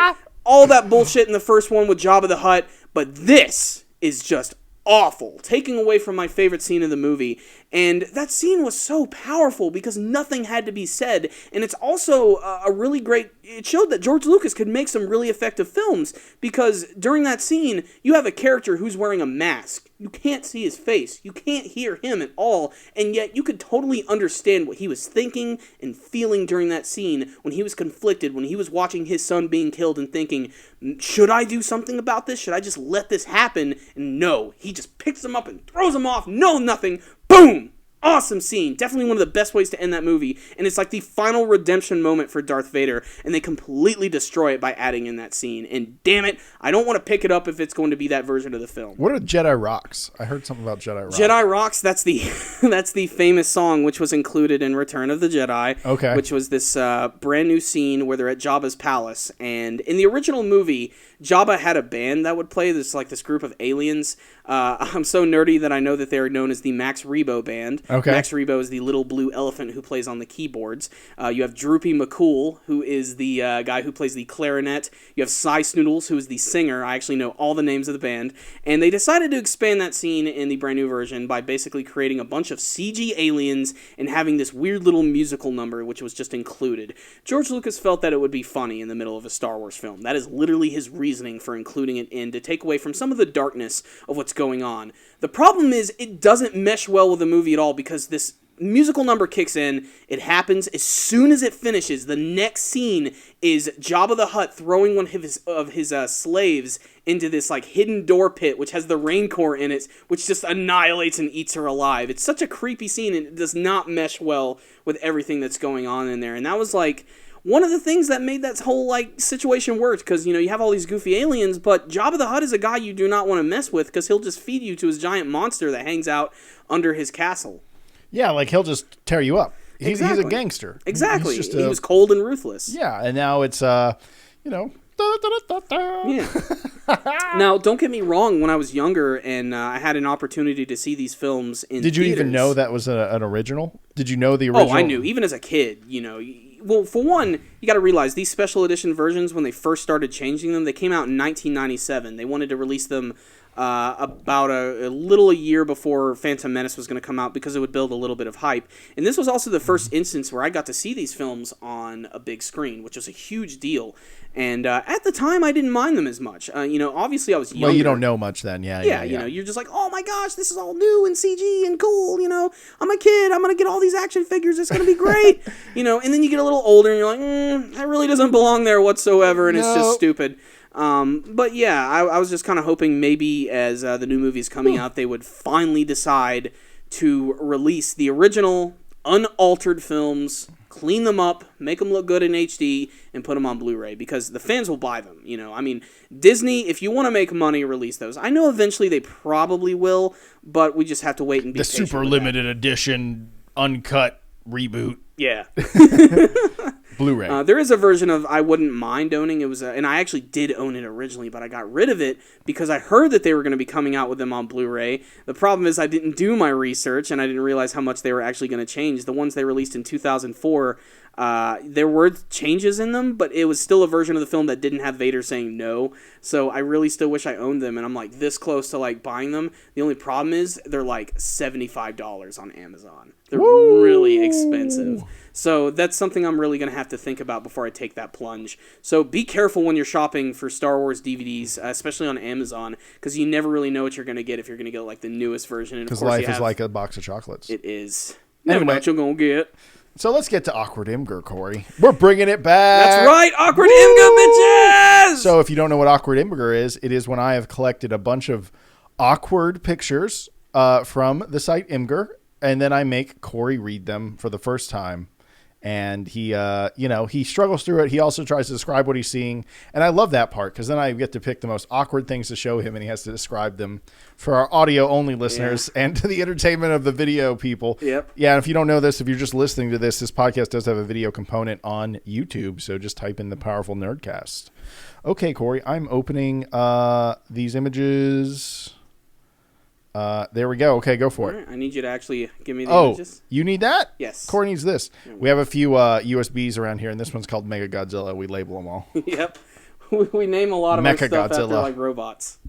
all that bullshit in the first one with Jabba the Hutt, but this is just awful, taking away from my favorite scene of the movie. And that scene was so powerful because nothing had to be said, and it's also a really great, it showed that George Lucas could make some really effective films, because during that scene, you have a character who's wearing a mask. You can't see his face, you can't hear him at all, and yet you could totally understand what he was thinking and feeling during that scene when he was conflicted, when he was watching his son being killed and thinking, should I do something about this? Should I just let this happen? And no, he just picks him up and throws him off, no nothing, boom! Awesome scene. Definitely one of the best ways to end that movie. And it's like the final redemption moment for Darth Vader. And they completely destroy it by adding in that scene. And damn it, I don't want to pick it up if it's going to be that version of the film. What are Jedi Rocks? I heard something about Jedi Rocks. Jedi Rocks, that's the that's the famous song which was included in Return of the Jedi. Okay. Which was this brand new scene where they're at Jabba's palace. And in the original movie, Jabba had a band that would play this group of aliens. I'm so nerdy that I know that they're known as the Max Rebo Band. Okay. Max Rebo is the little blue elephant who plays on the keyboards. You have Droopy McCool, who is the guy who plays the clarinet. You have Cy Snoodles, who is the singer. I actually know all the names of the band. And they decided to expand that scene in the brand new version by basically creating a bunch of CG aliens and having this weird little musical number, which was just included. George Lucas felt that it would be funny in the middle of a Star Wars film. That is literally his reasoning for including it in, to take away from some of the darkness of what's going on. The problem is it doesn't mesh well with the movie at all, because this musical number kicks in, it happens, as soon as it finishes, the next scene is Jabba the Hutt throwing one of his slaves into this like hidden door pit, which has the rain core in it, which just annihilates and eats her alive. It's such a creepy scene, and it does not mesh well with everything that's going on in there. And that was like one of the things that made that whole like situation work, because you have all these goofy aliens, but Jabba the Hutt is a guy you do not want to mess with, because he'll just feed you to his giant monster that hangs out under his castle. Yeah, like he'll just tear you up. He's a Exactly. gangster. Exactly. He was cold and ruthless. Yeah, and now it's Yeah. Yeah. Now, don't get me wrong. When I was younger and I had an opportunity to see these films in Did you theaters, even know that was an original? Did you know the original? Oh, I knew. Even as a kid, Well, for one, you got to realize these special edition versions, when they first started changing them, they came out in 1997. They wanted to release them about a year before Phantom Menace was going to come out, because it would build a little bit of hype. And this was also the first instance where I got to see these films on a big screen, which was a huge deal. And at the time, I didn't mind them as much. Obviously, I was younger. Well, you don't know much then, yeah. Yeah, you're just like, oh my gosh, this is all new and CG and cool, I'm a kid, I'm going to get all these action figures, it's going to be great, and then you get a little older and you're like, that really doesn't belong there whatsoever, and it's just stupid. But yeah, I was just kind of hoping maybe as the new movie's coming out, they would finally decide to release the original, unaltered films, clean them up, make them look good in HD, and put them on Blu-ray, because the fans will buy them, Disney, if you want to make money, release those. I know eventually they probably will, but we just have to wait and be patient. The super limited edition, uncut reboot. Yeah. Blu-ray. There is a version of I Wouldn't Mind Owning. It was, and I actually did own it originally, but I got rid of it because I heard that they were going to be coming out with them on Blu-ray. The problem is I didn't do my research, and I didn't realize how much they were actually going to change. The ones they released in 2004, there were changes in them, but it was still a version of the film that didn't have Vader saying no. So I really still wish I owned them, and I'm like this close to like buying them. The only problem is they're like $75 on Amazon. They're really expensive. So that's something I'm really going to have to think about before I take that plunge. So be careful when you're shopping for Star Wars DVDs, especially on Amazon, because you never really know what you're going to get if you're going to get like the newest version. Because life is like a box of chocolates. It is. Never know what you're going to get. So let's get to Awkward Imgur, Corey. We're bringing it back. That's right, Awkward Imgur, bitches! So if you don't know what Awkward Imgur is, it is when I have collected a bunch of awkward pictures from the site Imgur, and then I make Corey read them for the first time. And he, he struggles through it. He also tries to describe what he's seeing. And I love that part because then I get to pick the most awkward things to show him and he has to describe them for our audio only listeners and to the entertainment of the video people. Yep. Yeah. And if you don't know this, if you're just listening to this podcast does have a video component on YouTube. So just type in the Powerful Nerdcast. Okay, Corey, I'm opening these images. There we go. Okay, go for it. Right, I need you to actually give me the images. You need that? Yes. Corey needs this. We have a few USBs around here, and this one's called Mega Godzilla. We label them all. Yep. We name a lot of our stuff after like robots.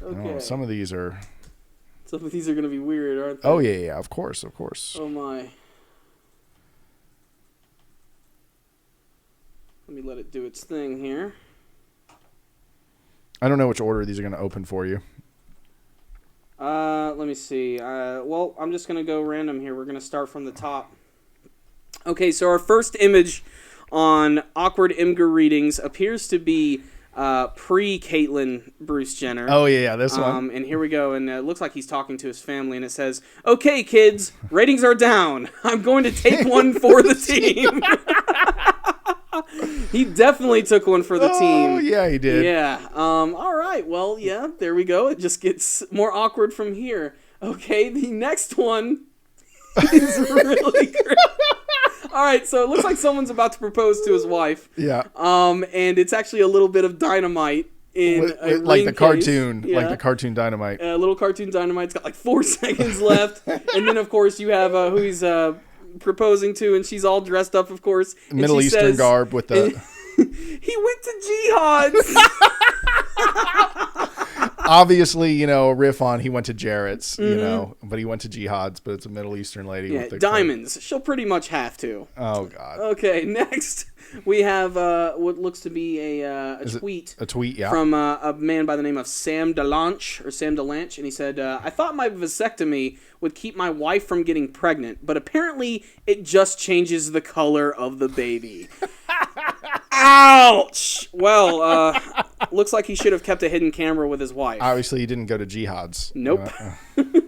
Okay. Oh, some of these are going to be weird, aren't they? Oh, yeah, of course. Oh, my. Let me let it do its thing here. I don't know which order these are going to open for you. Let me see. Well, I'm just going to go random here. We're going to start from the top. Okay, so our first image on Awkward Imgur Readings appears to be pre-Caitlyn Bruce Jenner. Oh, yeah, this one. And here we go, and it looks like he's talking to his family, and it says, "Okay, kids, ratings are down. I'm going to take one for the team." He definitely took one for the team. Oh, yeah, he did. Yeah. All right. Well, yeah, there we go. It just gets more awkward from here. Okay, the next one is really great. All right, so it looks like someone's about to propose to his wife. Yeah. And it's actually a little bit of dynamite in a like the ring cartoon, case. like the cartoon Dynamite. A little cartoon Dynamite's got like 4 seconds left, and then of course you have who he's proposing to, and she's all dressed up, of course. Middle Eastern garb with the. He went to jihads. Obviously, a riff on he went to Jarrett's, but he went to jihads, but it's a Middle Eastern lady with the diamonds. She'll pretty much have to. Oh, God. Okay, next we have what looks to be a tweet. A tweet, yeah. From a man by the name of Sam Delanche, and he said, I thought my vasectomy would keep my wife from getting pregnant, but apparently it just changes the color of the baby. Ouch! Well, looks like he should have kept a hidden camera with his wife. Obviously, he didn't go to jihads. Nope.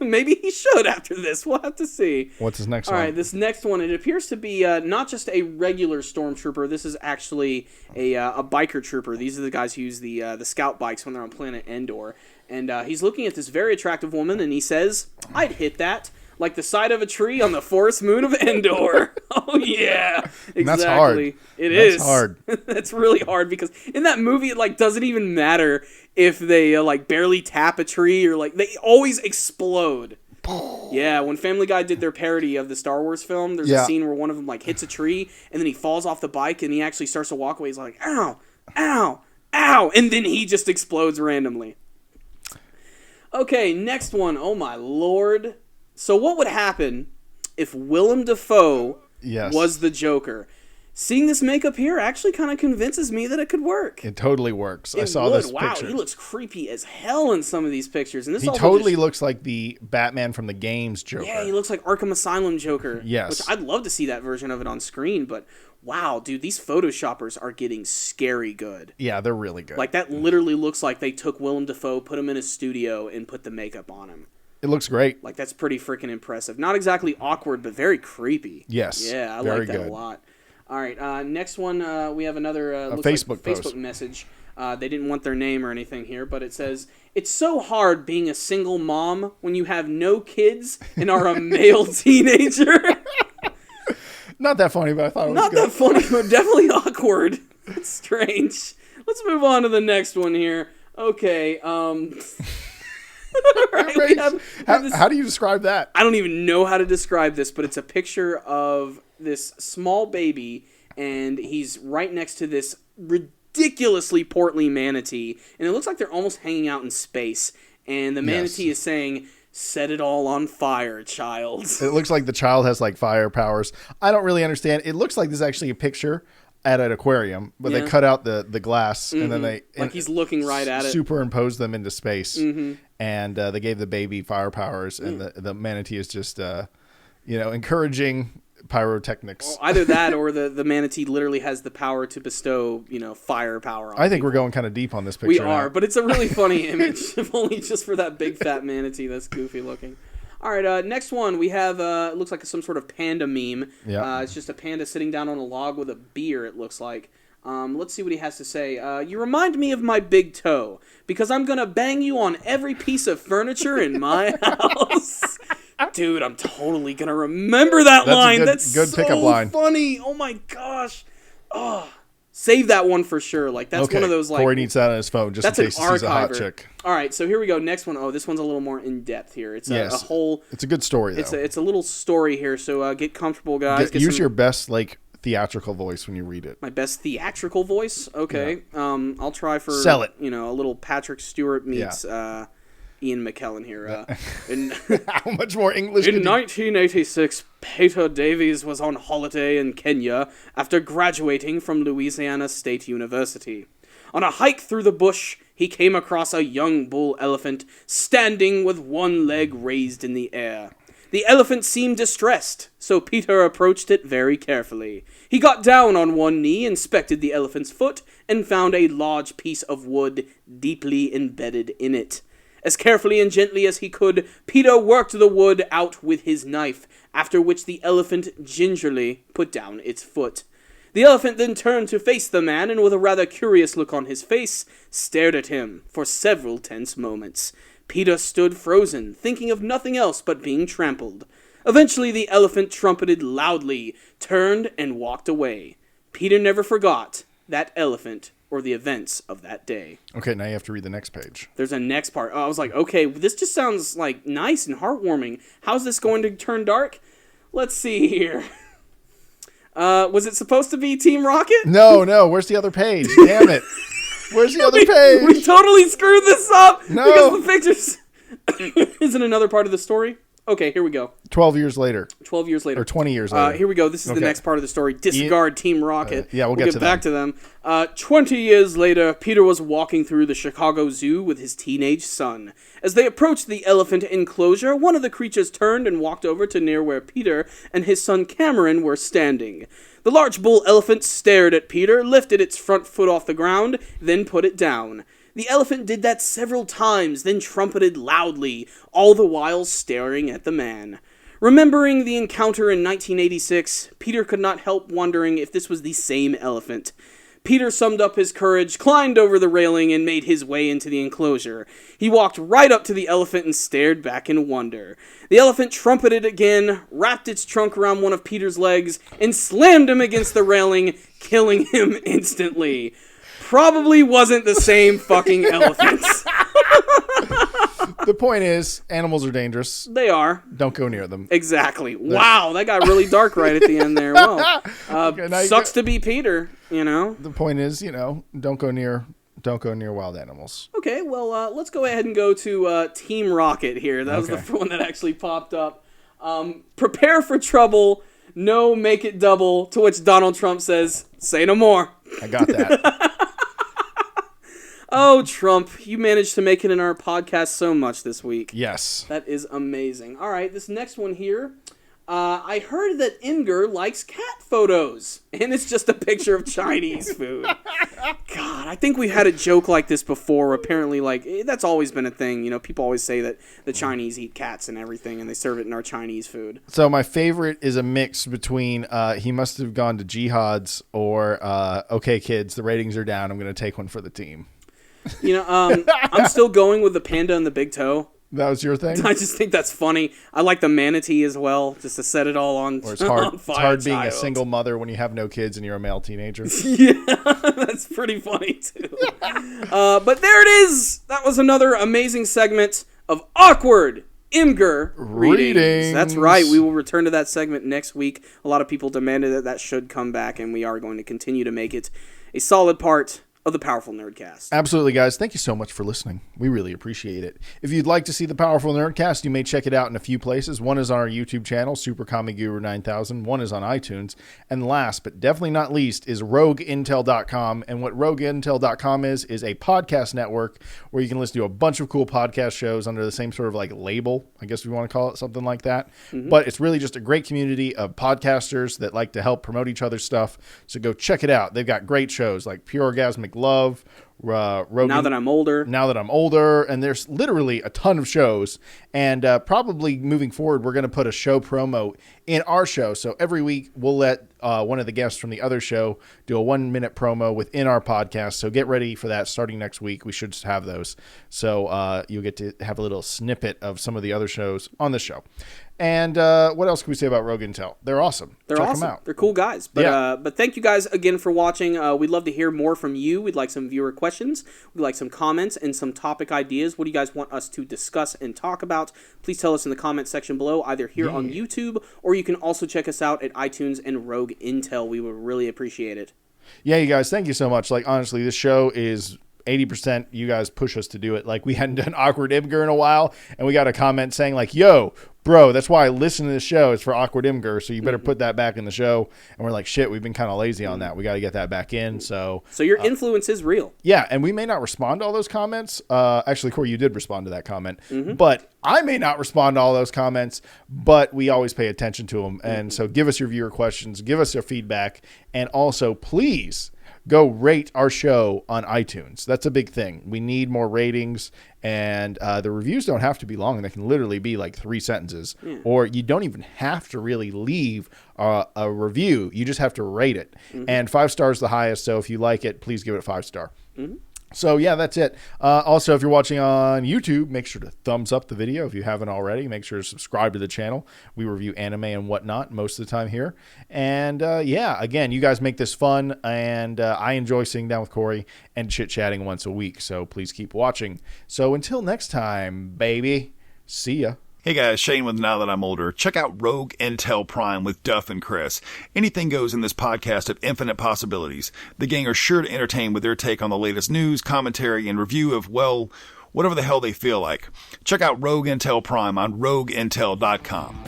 Maybe he should after this. We'll have to see. What's his next one? All right, this next one, it appears to be not just a regular stormtrooper. This is actually a biker trooper. These are the guys who use the scout bikes when they're on planet Endor. And he's looking at this very attractive woman, and he says, "I'd hit that like the side of a tree on the forest moon of Endor." Oh, yeah. Exactly. That's hard. That's hard. That's really hard because in that movie, it doesn't even matter if they barely tap a tree or they always explode. Yeah, when Family Guy did their parody of the Star Wars film, there's a scene where one of them hits a tree and then he falls off the bike and he actually starts to walk away. He's like, "Ow, ow, ow," and then he just explodes randomly. Okay, next one. Oh my lord. So what would happen if Willem Dafoe was the Joker? Seeing this makeup here actually kind of convinces me that it could work. It totally works. I saw this picture. Wow, he looks creepy as hell in some of these pictures. And this he totally looks like the Batman from the games Joker. Yeah, he looks like Arkham Asylum Joker. Yes. Which I'd love to see that version of it on screen, but wow, dude, these Photoshoppers are getting scary good. Yeah, they're really good. That literally looks like they took Willem Dafoe, put him in a studio, and put the makeup on him. It looks great. That's pretty freaking impressive. Not exactly awkward, but very creepy. Yes. Yeah, I like that a lot. All right, next one, we have another Facebook message. They didn't want their name or anything here, but it says, "It's so hard being a single mom when you have no kids and are a male teenager." Not that funny, but I thought it was Not good. that funny, but definitely awkward. It's strange. Let's move on to the next one here. Okay, Right, how do you describe that? I don't even know how to describe this, but it's a picture of this small baby, and he's right next to this ridiculously portly manatee, and it looks like they're almost hanging out in space, and the manatee is saying, "Set it all on fire, child." It looks like the child has fire powers. I don't really understand. It looks like this is actually a picture at an aquarium, but they cut out the glass and then they he's looking right at it, superimposed them into space, and they gave the baby fire powers, and the manatee is just encouraging pyrotechnics. Well, either that or the manatee literally has the power to bestow firepower on I think people. we're going kind of deep on this picture. We are, but it's a really funny image, if only just for that big fat manatee that's goofy looking. All right, next one we have, it looks like some sort of panda meme. Yeah. It's just a panda sitting down on a log with a beer, it looks like. Let's see what he has to say. You remind me of my big toe, because I'm going to bang you on every piece of furniture in my house. Dude, I'm totally going to remember that line. That's good so pickup line. Funny. Oh my gosh. Oh, save that one for sure. Like, that's one of those, like... Corey needs that on his phone just in case he sees a hot chick. All right, so here we go. Next one. Oh, this one's a little more in-depth here. It's a whole... It's a good story, though. It's a little story here, so get comfortable, guys. Use your best, like, theatrical voice when you read it. My best theatrical voice? Okay. Yeah. I'll try for... Sell it. You know, a little Patrick Stewart meets Ian McKellen here. How much more English In 1986, Peter Davies was on holiday in Kenya after graduating from Louisiana State University. On a hike through the bush, he came across a young bull elephant standing with one leg raised in the air. The elephant seemed distressed, so Peter approached it very carefully. He got down on one knee, inspected the elephant's foot, and found a large piece of wood deeply embedded in it. As carefully and gently as he could, Peter worked the wood out with his knife, after which the elephant gingerly put down its foot. The elephant then turned to face the man, and with a rather curious look on his face, stared at him for several tense moments. Peter stood frozen, thinking of nothing else but being trampled. Eventually the elephant trumpeted loudly, turned, and walked away. Peter never forgot that elephant or the events of that day. Okay, now you have to read the next page. There's a next part. Oh, I was like, okay, this just sounds like nice and heartwarming. How's this going to turn dark? Let's see here. Was it supposed to be Team Rocket? No. Where's the other page? Damn it. Where's the other page? We totally screwed this up. No. Because the pictures isn't another part of the story. Okay, here we go. 12 years later. 12 years later. Or 20 years later. Here we go. This is the next part of the story. Disregard Team Rocket. We'll get back to them. 20 years later, Peter was walking through the Chicago Zoo with his teenage son. As they approached the elephant enclosure, one of the creatures turned and walked over to near where Peter and his son Cameron were standing. The large bull elephant stared at Peter, lifted its front foot off the ground, then put it down. The elephant did that several times, then trumpeted loudly, all the while staring at the man. Remembering the encounter in 1986, Peter could not help wondering if this was the same elephant. Peter summed up his courage, climbed over the railing, and made his way into the enclosure. He walked right up to the elephant and stared back in wonder. The elephant trumpeted again, wrapped its trunk around one of Peter's legs, and slammed him against the railing, killing him instantly. Probably wasn't the same fucking elephants. The point is, animals are dangerous. They are. Don't go near them. Exactly. Wow, that got really dark right at the end there. Well, sucks to be Peter, you know. The point is, don't go near wild animals. Okay, well, let's go ahead and go to Team Rocket here. That was the one that actually popped up. Prepare for trouble. No, make it double. To which Donald Trump says, say no more. I got that. Oh, Trump, you managed to make it in our podcast so much this week. Yes. That is amazing. All right, this next one here. I heard that Imgur likes cat photos, and it's just a picture of Chinese food. God, I think we've had a joke like this before. Apparently, that's always been a thing. You know, people always say that the Chinese eat cats and everything, and they serve it in our Chinese food. So my favorite is a mix between he must have gone to Jihad's or okay, kids, the ratings are down. I'm going to take one for the team. You know, I'm still going with the panda and the big toe. That was your thing? I just think that's funny. I like the manatee as well, just to set it all on fire. It's hard being a single mother when you have no kids and you're a male teenager. Yeah, that's pretty funny, too. But there it is. That was another amazing segment of awkward Imgur readings. That's right. We will return to that segment next week. A lot of people demanded that should come back, and we are going to continue to make it a solid part of the Powerful Nerdcast. Absolutely, guys. Thank you so much for listening. We really appreciate it. If you'd like to see the Powerful Nerdcast, you may check it out in a few places. One is on our YouTube channel, Super Comic Guru 9000. One is on iTunes. And last, but definitely not least, is RogueIntel.com. And what RogueIntel.com is a podcast network where you can listen to a bunch of cool podcast shows under the same sort of label, I guess we want to call it, something like that. Mm-hmm. But it's really just a great community of podcasters that like to help promote each other's stuff. So go check it out. They've got great shows like Pure Orgasmic Make Love, Rogan, Now That I'm Older. And there's literally a ton of shows. And probably moving forward, we're going to put a show promo in our show. So every week we'll let one of the guests from the other show do a 1-minute promo within our podcast. So get ready for that starting next week. We should have those. So you'll get to have a little snippet of some of the other shows on this show. And what else can we say about Rogue Intel? They're awesome. They're Check awesome. them out. They're cool guys. But Yeah. But thank you guys again for watching. We'd love to hear more from you. We'd like some viewer questions. We'd like some comments and some topic ideas. What do you guys want us to discuss and talk about? Please tell us in the comment section below, either here on YouTube, or you can also check us out at iTunes and Rogue Intel. We would really appreciate it. Yeah, you guys, thank you so much. Like, honestly, this show is 80% you guys push us to do it. Like, we hadn't done Awkward Imgur in a while, and we got a comment saying, like, yo, bro, that's why I listen to this show. It's for Awkward Imgur, so you better put that back in the show. And we're like, shit, we've been kind of lazy on that. We got to get that back in. So your influence is real. Yeah, and we may not respond to all those comments. Actually, Corey, you did respond to that comment. But I may not respond to all those comments, but we always pay attention to them. And so give us your viewer questions, give us your feedback, and also please go rate our show on iTunes. That's a big thing. We need more ratings, and the reviews don't have to be long. They can literally be like 3 sentences, or you don't even have to really leave a review. You just have to rate it. And 5 stars the highest, so if you like it, please give it a 5-star. So, yeah, that's it. Also, if you're watching on YouTube, make sure to thumbs up the video if you haven't already. Make sure to subscribe to the channel. We review anime and whatnot most of the time here. And, yeah, again, you guys make this fun, and I enjoy sitting down with Corey and chit-chatting once a week. So please keep watching. So until next time, baby, see ya. Hey guys, Shane with Now That I'm Older. Check out Rogue Intel Prime with Duff and Chris. Anything goes in this podcast of infinite possibilities. The gang are sure to entertain with their take on the latest news, commentary, and review of, well, whatever the hell they feel like. Check out Rogue Intel Prime on rogueintel.com.